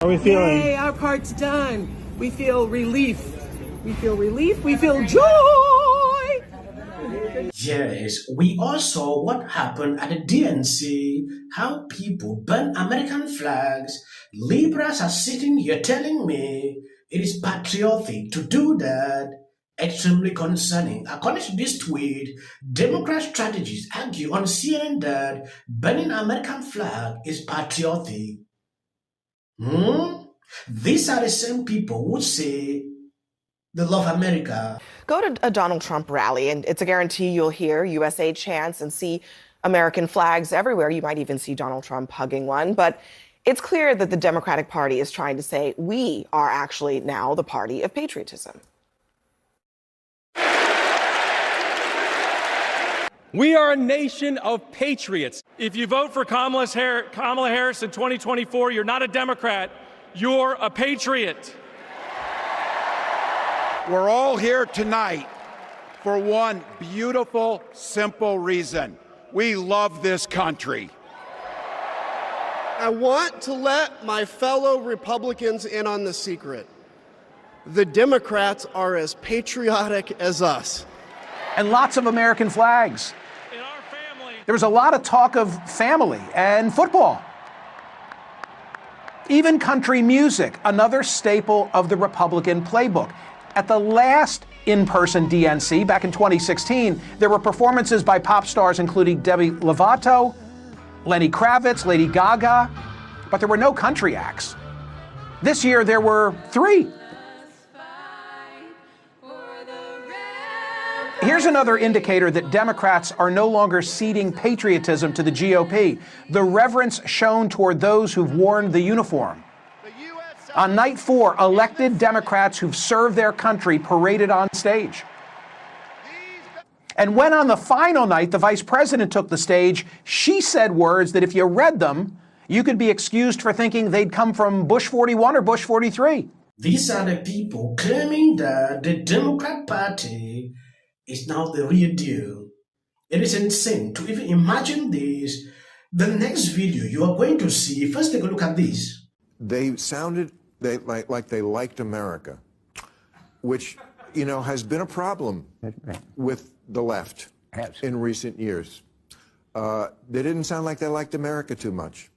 How are we feeling? Yay, our part's done. We feel relief. We feel relief. We feel joy. Yes, we all saw what happened at the DNC, how people burn American flags. Liberals are sitting here telling me it is patriotic to do that. Extremely concerning. According to this tweet, Democrat strategists argue on CNN that burning American flag is patriotic. These are the same people who say they love America. Go to a Donald Trump rally, and it's a guarantee you'll hear USA chants and see American flags everywhere. You might even see Donald Trump hugging one. But it's clear that the Democratic Party is trying to say we are actually now the party of patriotism. We are a nation of patriots. If you vote for Kamala Harris in 2024, you're not a Democrat, you're a patriot. We're all here tonight for one beautiful, simple reason. We love this country. I want to let my fellow Republicans in on the secret. The Democrats are as patriotic as us. And lots of American flags. There was a lot of talk of family and football. Even country music, another staple of the Republican playbook. At the last in-person DNC back in 2016, there were performances by pop stars including Demi Lovato, Lenny Kravitz, Lady Gaga, but there were no country acts. This year there were 3. Here's another indicator that Democrats are no longer ceding patriotism to the GOP, the reverence shown toward those who've worn the uniform. On night 4, elected Democrats who've served their country paraded on stage. And when on the final night the vice president took the stage, she said words that if you read them, you could be excused for thinking they'd come from Bush 41 or Bush 43. These are the people claiming that the Democrat Party is now the real deal. It is insane to even imagine this. The next video you are going to see, first take a look at this. They sounded like they liked America, which, you know, has been a problem with the left in recent years. They didn't sound like they liked America too much.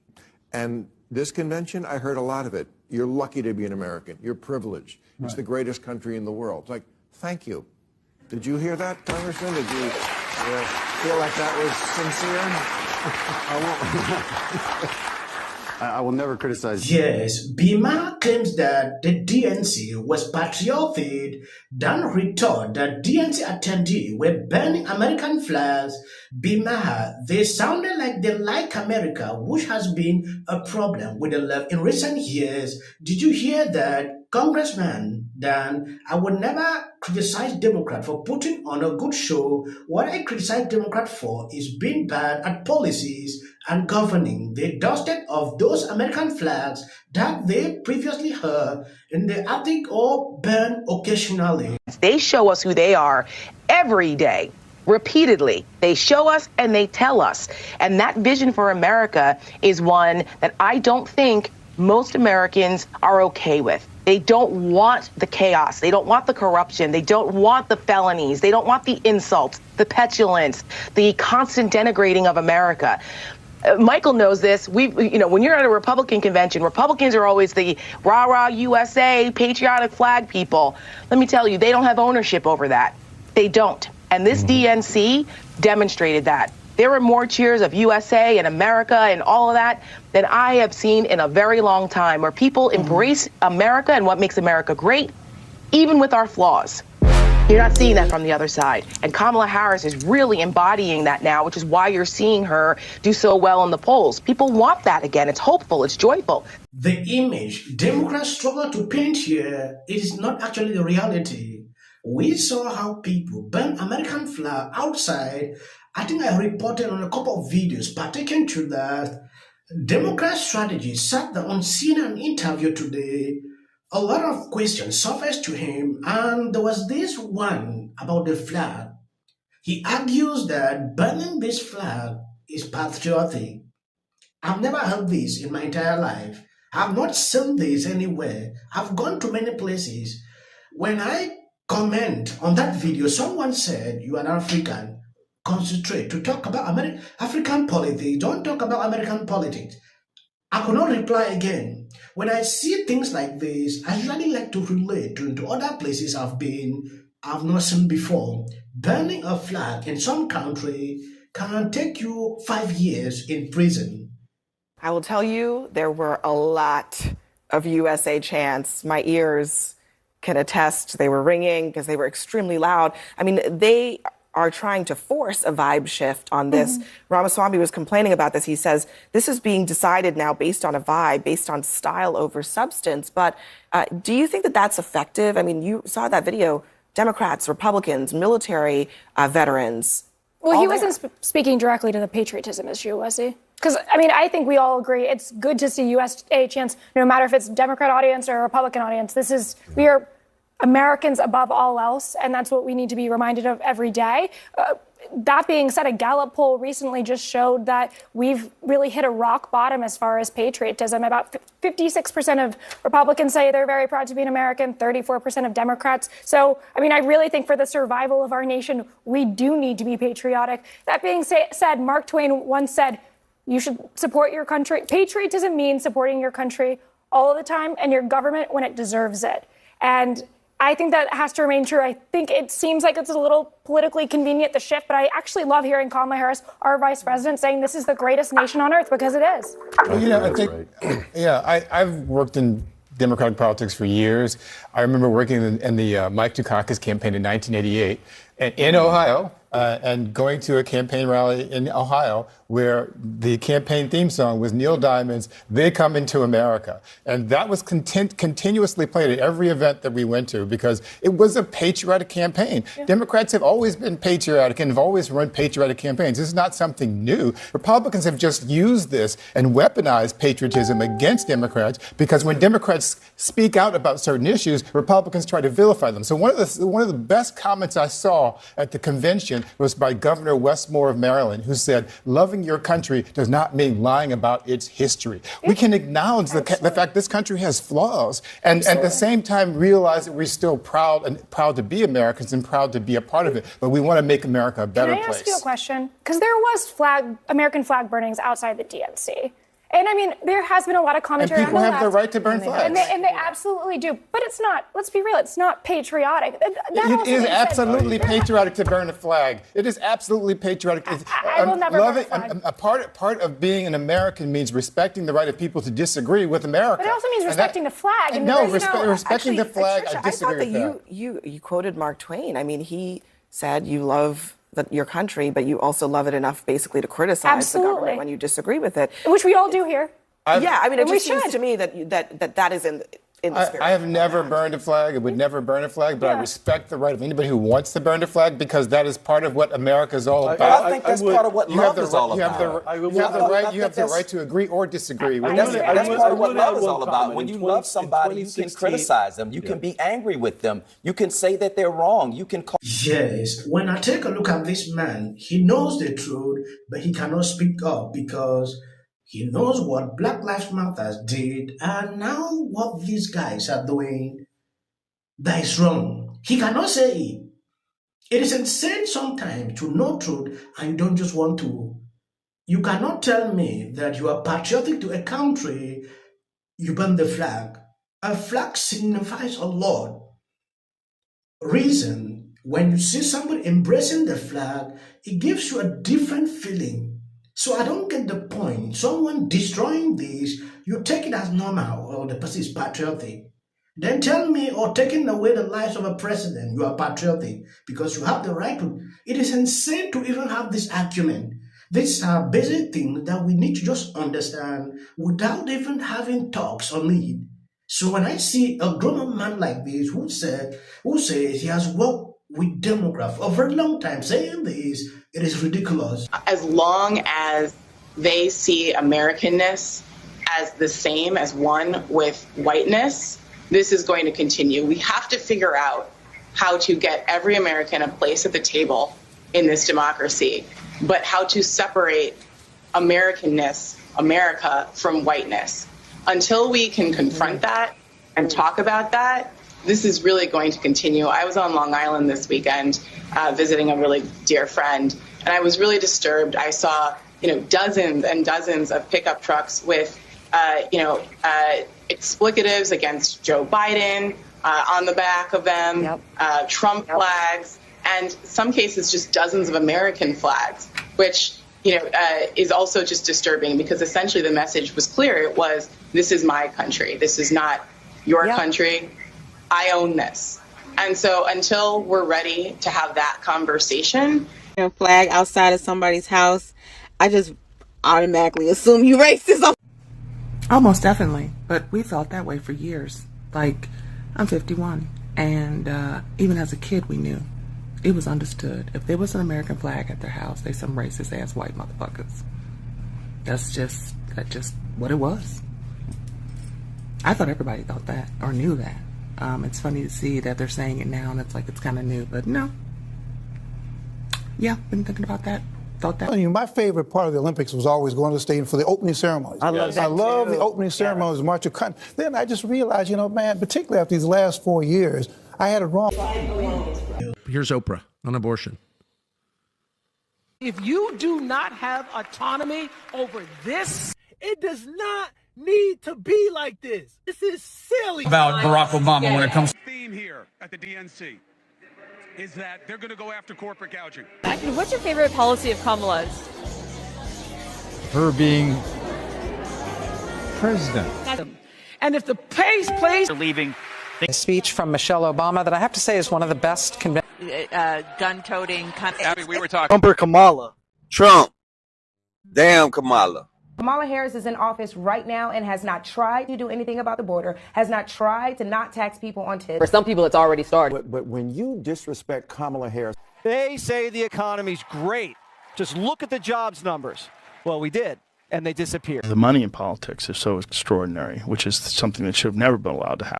And this convention, I heard a lot of it. You're lucky to be an American. You're privileged. It's the greatest country in the world. It's like, thank you. Did you hear that, Congressman? Did you feel like that was sincere? I will never criticize. Yes, Maher claims that the DNC was patriotic, then retort that DNC attendees were burning American flags. Maher, they sounded like they like America, which has been a problem with the left in recent years. Did you hear that, Congressman? Dan, I would never criticize Democrat for putting on a good show. What I criticize Democrat for is being bad at policies and governing. They dusted off those American flags that they previously heard in the attic or burned occasionally. They show us who they are every day. Repeatedly, they show us and they tell us. And that vision for America is one that I don't think most Americans are okay with. They don't want the chaos. They don't want the corruption. They don't want the felonies. They don't want the insults, the petulance, the constant denigrating of America. Michael knows this. When you're at a Republican convention, Republicans are always the rah-rah USA, patriotic flag people. Let me tell you, they don't have ownership over that. They don't. And this DNC demonstrated that. There were more cheers of USA and America and all of that than I have seen in a very long time, where people embrace America and what makes America great, even with our flaws. You're not seeing that from the other side. And Kamala Harris is really embodying that now, which is why you're seeing her do so well in the polls. People want that again. It's hopeful. It's joyful. The image Democrats struggle to paint here is not actually the reality. We saw how people burn American flag outside. I think I reported on a couple of videos pertaining to that. Democrat strategy sat down on CNN interview today. A lot of questions surfaced to him, and there was this one about the flag. He argues that burning this flag is patriotic. I've never heard this in my entire life. I've not seen this anywhere. I've gone to many places. When I comment on that video, someone said, you are an African, concentrate to talk about African politics. Don't talk about American politics. I could not reply again. When I see things like this, I usually like to relate to other places I've not seen before. Burning a flag in some country can take you 5 years in prison. I will tell you, there were a lot of USA chants. My ears can attest they were ringing because they were extremely loud. I mean, they are trying to force a vibe shift on this. Ramaswamy was complaining about this. He says this is being decided now based on a vibe, based on style over substance. But do you think that that's effective? I mean, you saw that video, Democrats, Republicans, military veterans. Well, he wasn't speaking directly to the patriotism issue, was he? Because, I mean, I think we all agree it's good to see USA chants, no matter if it's Democrat audience or Republican audience. We are Americans above all else, and that's what we need to be reminded of every day. That being said, a Gallup poll recently just showed that we've really hit a rock bottom as far as patriotism. About 56% of Republicans say they're very proud to be an American, 34% of Democrats. So, I mean, I really think for the survival of our nation, we do need to be patriotic. That being said, Mark Twain once said, you should support your country. Patriotism means supporting your country all of the time and your government when it deserves it. And I think that has to remain true. I think it seems like it's a little politically convenient, the shift, but I actually love hearing Kamala Harris, our vice president, saying this is the greatest nation on earth, because it is. Well, you know, I think, I've worked in Democratic politics for years. I remember working in the Mike Dukakis campaign in 1988 in Ohio, and going to a campaign rally in Ohio where the campaign theme song was Neil Diamond's They Come Into America. And that was continuously played at every event that we went to because it was a patriotic campaign. Yeah. Democrats have always been patriotic and have always run patriotic campaigns. This is not something new. Republicans have just used this and weaponized patriotism against Democrats because when Democrats speak out about certain issues, Republicans try to vilify them. So one of the best comments I saw at the convention was by Governor Westmore of Maryland, who said, loving your country does not mean lying about its history. We can acknowledge the fact this country has flaws and at the same time realize that we're still proud to be Americans and proud to be a part of it. But we want to make America a better place. Can I ask you a question? Because there was American flag burnings outside the DNC. And I mean, there has been a lot of commentary on the left. And people have the right to burn flags. And they absolutely do. But it's not, let's be real, it's not patriotic. It is absolutely patriotic to burn a flag. It is absolutely patriotic. I will never burn a flag. A part of being an American means respecting the right of people to disagree with America. But it also means respecting the flag. Respecting the flag, I disagree with that. I thought that you quoted Mark Twain. I mean, he said you love your country, but you also love it enough basically to criticize the government when you disagree with it. Which we all do here. I mean, it just seems to me that is in the spirit. I have never burned a flag. I would never burn a flag, but I respect the right of anybody who wants to burn a flag because that is part of what America is all about. I think that's part of what love is all about. You have the right to agree or disagree. That's part of what love is all about. When you love somebody, you can criticize them. You can be angry with them. You can say that they're wrong. You can call. Yes, when I take a look at this man, he knows the truth, but he cannot speak up because he knows what Black Lives Matter did, and now what these guys are doing, that is wrong. He cannot say it. It is insane sometimes to know truth and you don't just want to. You cannot tell me that you are patriotic to a country, you burn the flag. A flag signifies a lot. Reason, when you see somebody embracing the flag, it gives you a different feeling. So I don't get the point. Someone destroying this, you take it as normal, or the person is patriotic. Then tell me, or taking away the lives of a president, you are patriotic because you have the right to. It is insane to even have this argument. These are basic things that we need to just understand without even having talks on it. So when I see a grown-up man like this who says he has worked with Democrats for a very long time saying this, it is ridiculous. As long as they see Americanness as the same as one with whiteness, this is going to continue. We have to figure out how to get every American a place at the table in this democracy, but how to separate Americanness, America, from whiteness. until we can confront that and talk about that, this is really going to continue. I was on Long Island this weekend visiting a really dear friend, and I was really disturbed. I saw, dozens and dozens of pickup trucks with, explicatives against Joe Biden on the back of them, Trump flags, and some cases just dozens of American flags, which is also just disturbing because essentially the message was clear. It was, this is my country. This is not your country. I own this. And so until we're ready to have that conversation. A flag outside of somebody's house, I just automatically assume you racist. Oh, most definitely. But we felt that way for years. Like, I'm 51. And even as a kid, we knew. It was understood. If there was an American flag at their house, they some racist ass white motherfuckers. That's just what it was. I thought everybody thought that or knew that. It's funny to see that they're saying it now and it's like it's kind of new, but no. Yeah, been thinking about that. Thought that. My favorite part of the Olympics was always going to the stadium for the opening ceremonies. I love that. I love the opening ceremonies, March of Country. Then I just realized, man, particularly after these last 4 years, I had it wrong. Here's Oprah on abortion. If you do not have autonomy over this, it does not need to be like this. This is silly. About Barack Obama when it comes to The theme here at the DNC is that they're going to go after corporate gouging. What's your favorite policy of Kamala's? Her being president. And if the pace plays leaving. A speech from Michelle Obama that I have to say is one of the best Gun-toting. we were talking. Trump or Kamala? Trump. Damn Kamala. Kamala Harris is in office right now and has not tried to do anything about the border, has not tried to not tax people on tips. For some people, it's already started. But when you disrespect Kamala Harris. They say the economy's great. Just look at the jobs numbers. Well, we did, and they disappeared. The money in politics is so extraordinary, which is something that should have never been allowed to happen.